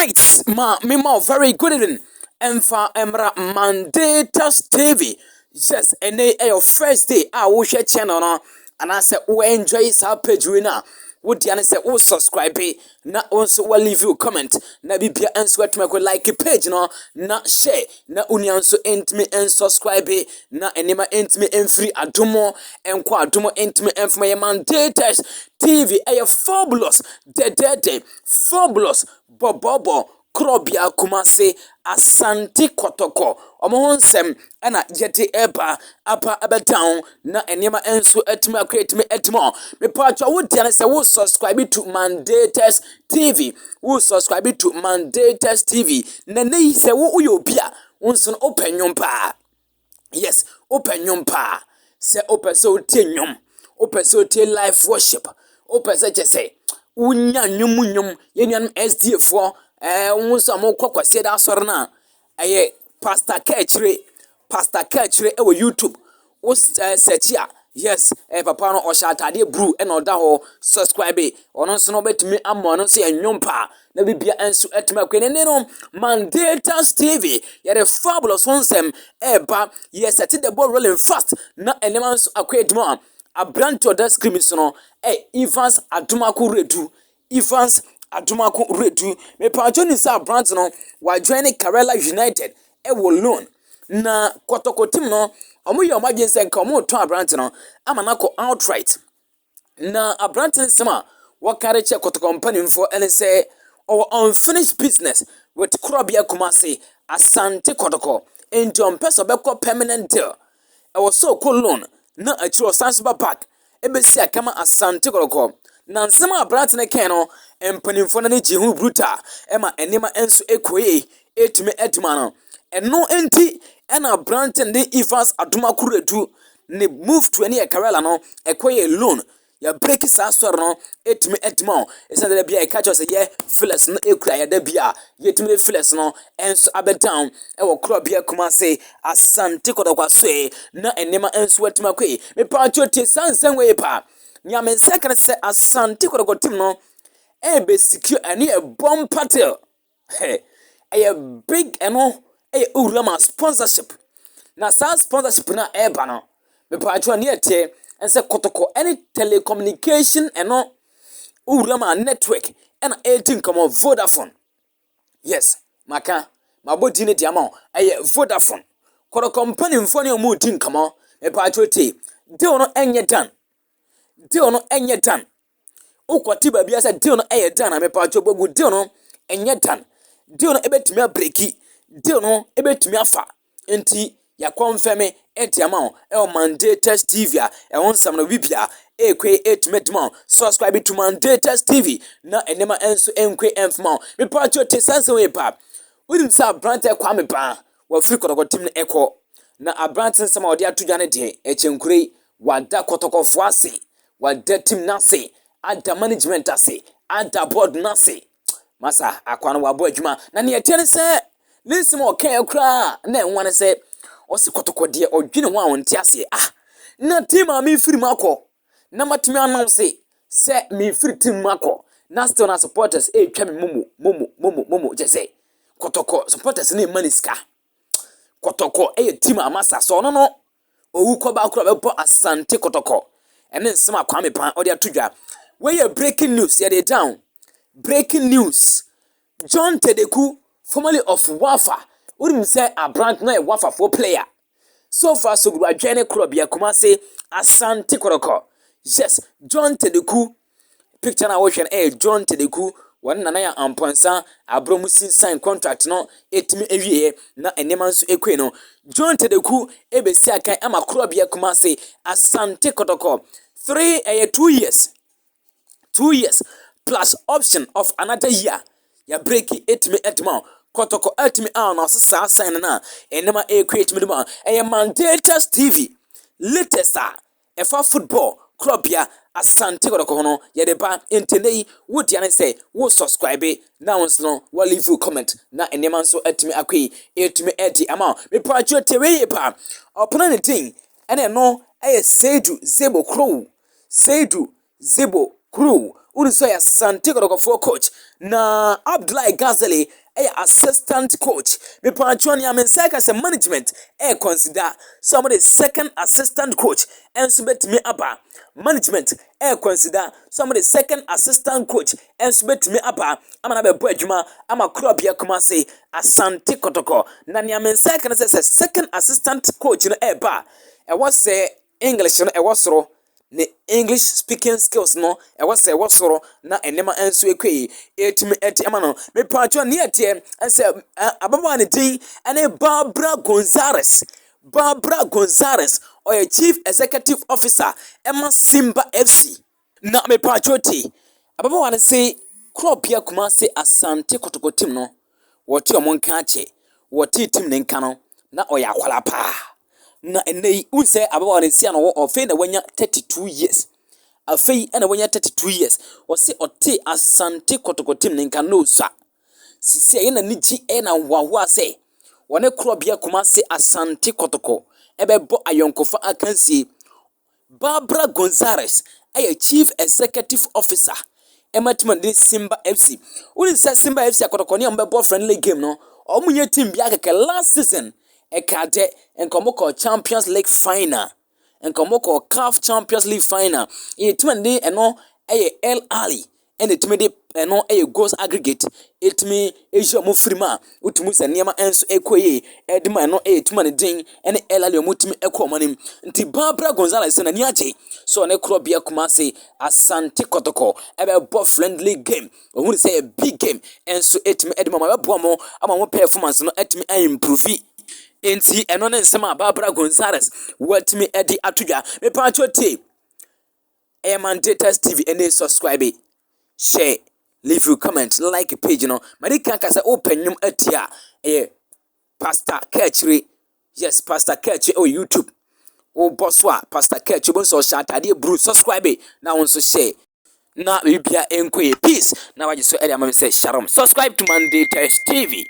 Right, me very good evening. Emfa Emra Mandatus TV. Yes, and they your first day. I will share channel no, and I said we enjoy our page we now. Would you say oh subscribe na also will leave you comment na bibia answer to my like page no na share na union so me and subscribe na enema me and free adomo enko adomo me and for my Mandatus TV fabulous de fabulous bobobo krobia kumase Asante Kotoko omo ena yeti eba apa abetown na enema enso etime create me etimo me patcho wo dia say wo subscribe to Mandatus TV wo subscribe to Mandatus TV na nei say wo uyo obi a wonso open nwom pa yes open nwom pa say open so tie nwom open so tie live worship open say unya nwom yenuan SDF wonso am kokwase da soro na Pastor Kechre ewo YouTube wo search ya yes papa no oshatade bru e no da ho subscribe ono so no betimi ammo no so enwompa na bibia enso etime kwene ne no Mandatus TV the fabulous onsem eba yes set the ball rolling fast na enema so akwedimo a brand to that screen so no Evans Atumako redu me pacho ni sa brand no wa join Karela United ewo loan na Kotoko team no omo ye omagense nka omo to brand no ama nako outright na brand nsema wakare che Kotoko company mfo ene say our unfinished business with Krobia Kumasi Asante Kotoko into on person beko permanent deal ewo so ko loan na achiro Sansiba Park ebesi akama Asante Kotoko na nsema brand ne ken no empanimfo na ne jihu bruta ema enema enso ekoye etime eduma no eno enti ena branten de Evans Adumakuredu ne move to any Karela no ekoye loan ya break sa soro no etime eduma esa de bia e catch us ye flex no ekura ya da bia yetime flex no enso abedown ewo Krobia Kumase Asante Kotoko so na enema enso etuma kwe me pa chotie sansan we pa nyame second se Asante Kotoko team no be secure any a bomb patel. Hey, a big eno urama sponsorship. Na sa sponsorship na bano. Me patcho near te and say Kotoko any telecommunication eno urama network and 18 come on Vodafone. Yes, maka my body ne diamond Vodafone. Kotoko company mfoni omu tin come on. Me patcho te de ono enye dan. De ono enye dan. Ukwati ba bia se deal no dan na me pa cho bogu deal no enye dan deal no ebetumi abreki deal no ebetumi afa enti ya confirm etiama o Mandatus TV a onsam no bibia ekwe etumetuma subscribe to Mandatus TV na enema enso enkwe enfma me pa cho te sanse we pa unim sa brand Kwame Baah wa free Kotoko team ne eko na abranten sama odi atudwane de echenkure wada Kotoko fo ase wada team nase ada management ase ada board nase masa akwa no wabo adwuma na ne yete ne se linsimo okan akra na enwane se osi Kotoko de odwene ho awonte ase na team a me firi makọ na matimi announce se me firi team makọ na still na supporters twa me momo jese Kotoko supporters na maniska Kotoko team amasa so no owu ko ba akra be Asante Kotoko ene nsema Kwame Baah odi atudwa. Where breaking news, they down. Breaking news. John Tedeku, formerly of Wafa, wouldn't say a brand no Wafa for player. So far, so good. Jenny Krobia Kumase Asante Kotoko. Yes, John Tedeku. Picture na ocean John Tedeku. One nana amponsa abromusin sign contract no etimi ewie na enemanso ekweno John Tedeku ebesi akan ama Krobia Kumase Asante Kotoko 2 years. 2 years plus option of another year. Ya break it me etma. Kotoko etmi na so sign na enema create me duma. Mandatus TV latest efa football club ya Asante Kotoko no ye de ba entene would ya say wo subscribe na once no wo leave you comment na enema so etmi akwe etmi edi ama me pacho tewe pa opona ne thing ene no Seidu Zebo Crew Seidu Zebo Crew Uni so Asante Kotoko coach na Abdullah Gazeli assistant coach. Me panchoni amensaka as management consider somebody second assistant coach and submit me aba management consider somebody second assistant coach and submit me aba amana be boadwuma ama krobia kuma say Asante Kotoko na ni amensaka na say second assistant coach no ba e was say English no e was soro ne English speaking skills no e was soro na enema enso ekwe etimi eti ama no me pacho ne etie ense ababa ne din ene Barbara Gonzalez or chief executive officer Emma Simba FC na me pacho ti ababa wane say crop ya kuma say Asante Kotoko team no wote omonka ache wote team ne nka no na oya kwala pa na enei unse abawa ne sia no ofe na wanya 32 years afei na wanya 32 years wose ote Asante Kotoko team ne nka no sa sisi ye na niji na wawa se wone krobia kuma se Asante Kotoko ebebo ayonkofa akansie Barbara Gonzalez chief executive officer ematman Simba FC uni se Simba FC Kotoko ne mbebo friendly game no omunye team bia keke last season ekade enkomoko Champions League final enkomoko CAF Champions League final etmende eno El Ali ene etmende eno goals aggregate etmi ejo mo frima utumu se niema enso ekoye edima eno etmane din ene El Ali omutumi ekomanim nti Barbara Gonzalez na niache so ne krobia kuma se Asante Kotoko ebe bo friendly game ohun say a big game enso etmi edima ma bo mo ama mo performance no etmi improve enti eno ne nsema Barbara Gonzalez watimi edi atudwa me pacho te Mandatas TV and subscribe share leave you comment like page no madika kasa open nyum atia Pastor Ketchere yes Pastor Ketchere on YouTube o bosswa Pastor Ketchere bon so shatade bru subscribe na won so share na bibia enkoye peace na waje so area ma say shalom subscribe to Mandatas TV.